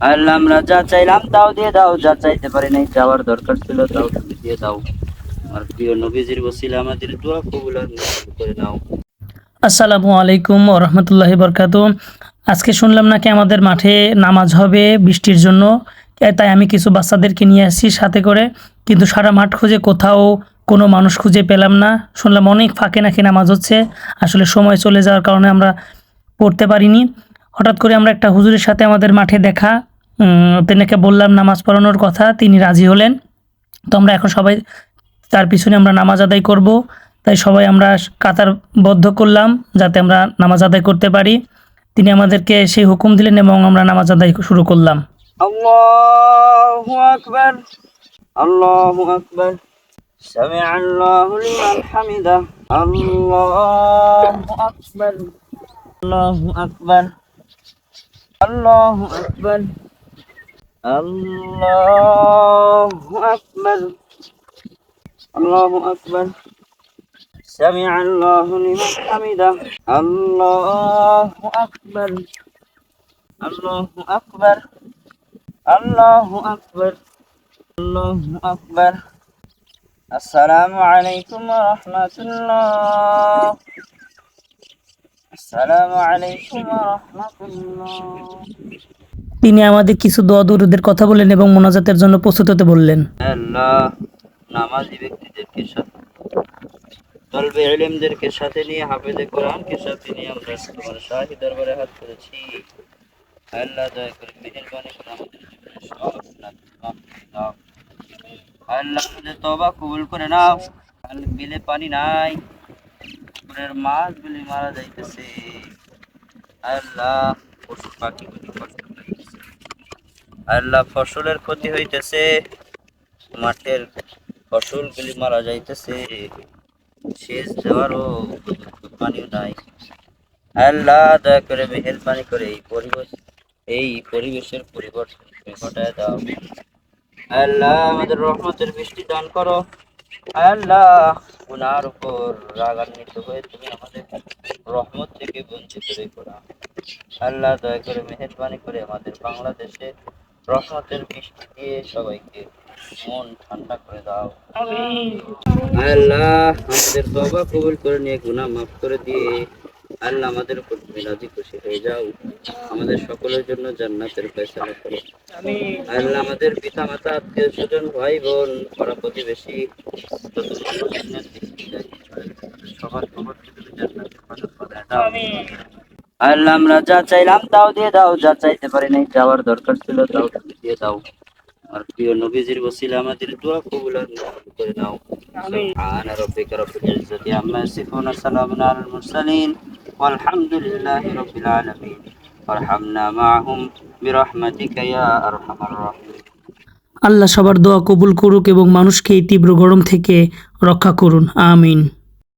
আল্লাহ আমরা যা চাইলাম তাও দিয়ে দাও, যা চাইতে পারি নাই যাওয়ার দরকার ছিল তাও তুমি দিয়ে দাও। আর প্রিয় নবীজির ওসিলা আমাদের দোয়া কবুল আর মঞ্জুর করে নাও। আসসালামু আলাইকুম ওয়া রাহমাতুল্লাহি ওয়া বারাকাতুহু। আজকে শুনলাম নাকি আমাদের মাঠে নামাজ হবে বৃষ্টির জন্য। তাই আমি কিছু বাচ্চাদেরকে নিয়ে আসছি সাথে করে, কিন্তু সারা মাঠ খুঁজে কোথাও কোনো মানুষ খুঁজে পেলাম না। শুনলাম অনেক ফাঁকে নাকি নামাজ হচ্ছে। আসলে সময় চলে যাওয়ার কারণে আমরা পড়তে পারিনি। হঠাৎ করে আমরা একটা হুজুরের সাথে আমাদের মাঠে দেখা। তেনাকে বললাম নামাজ পড়ানোর কথা, তিনি রাজি হলেন। তো আমরা এখন সবাই তার পিছনে আমরা নামাজ আদায় করব। তাই সবাই আমরা কাতারবদ্ধ করলাম যাতে আমরা নামাজ আদায় করতে পারি। তিনি আমাদেরকে সেই হুকুম দিলেন এবং আমরা নামাজ আদায় শুরু করলাম। আল্লাহু আকবার, আল্লাহু আকবার, সামি আল্লাহু লিমান হামিদা, আল্লাহু আকবার, আল্লাহু আকবার, আল্লাহু আকবার, আল্লাহু আকবার, আল্লাহু আকবার, সামি আল্লাহু লিমান হামিদা, আল্লাহু আকবার, আল্লাহু আকবার, আল্লাহু আকবার, আল্লাহু আকবার। আসসালামু আলাইকুম ওয়া রাহমাতুল্লাহ, আসসালামু আলাইকুম ওয়া রাহমাতুল্লাহ। তিনি আমাদের কিছু দোয়া দুরুদের কথা বললেন এবং মোনাজাতের জন্য প্রস্তুত হতে বললেন। আল্লাহ নামাজি ব্যক্তিদেরকে সাথে, তলবে ইলমদেরকে সাথে নিয়ে, হাফেজে কোরআনকে সাথে নিয়ে আমরা তোমার শাহী দরবারে হাত করেছি। আল্লাহ দয়া করে মেহেরবানি করে আমাদের জীবনের সব গুনাহ মাফ করে দাও। আল্লাহ আমাদের তওবা কবুল করে নাও। আল্লাহ বিলে পানি নাই, পুকুরের মাছগুলি মারা যাইতেছে। আল্লাহ পশু পাখিগুলি কষ্ট পাইতেছে। আল্লাহ ফসলের ক্ষতি হইতেছে, মাঠের ফসলগুলি মারা যাইতেছে, সেচ দেওয়ারও উপযুক্ত পানিও নাই। আল্লাহ দয়া করে মেহেরবানি করে এই পরিবেশের পরিবর্তন ঘটায় দাও। আল্লাহ আমাদের রহমতের বৃষ্টি দান করো। আল্লাহ গুনার উপর রাগান্বিত হয়ে তুমি আমাদের রহমত থেকে বঞ্চিত রেখো না। আল্লাহ দয়া করে মেহেরবানি করে আমাদের বাংলাদেশে রহমতের বৃষ্টি দিয়ে সবাইকে মন ঠান্ডা করে দাও। আল্লাহ আমাদের তওবা কবুল করে নিয়ে গুনাহ মাফ করে দিয়ে আল্লাহ আমাদের উপর তুমি রাজি খুশি হয়ে যাও। আমাদের সকলের জন্য জান্নাতের ফয়সালা করো। আল্লাহ আমাদের পিতা মাতা আত্মীয় স্বজন ভাই বোন পাড়া প্রতিবেশী সবার খবরকে তুমি জান্নাতের ফসল বানায় দাও। আল্লাহ আমরা যা চাইলাম তাও দিয়ে দাও, যা চাইতে পারি নাই যাওয়ার দরকার ছিল তাও তুমি দিয়ে দাও। আর প্রিয় নবীজির ওসিলা আমাদের দোয়া কবুল আর মঞ্জুর করে নাও। সুবহান রাব্বিকা রাব্বিল ইজ্জাতি আম্মা ইয়াসিফুন, সালামুন আলাল মুরসালিন, ওয়ালহামদুলিল্লাহি রাব্বিল আলামিন। ওয়ারহামনা মাআহুম বিরহমাতিকা ইয়া আরহামার রাহিমিন। আল্লাহ সবার দোয়া কবুল করুক এবং মানুষকে এই তীব্র গরম থেকে রক্ষা করুন। আমিন।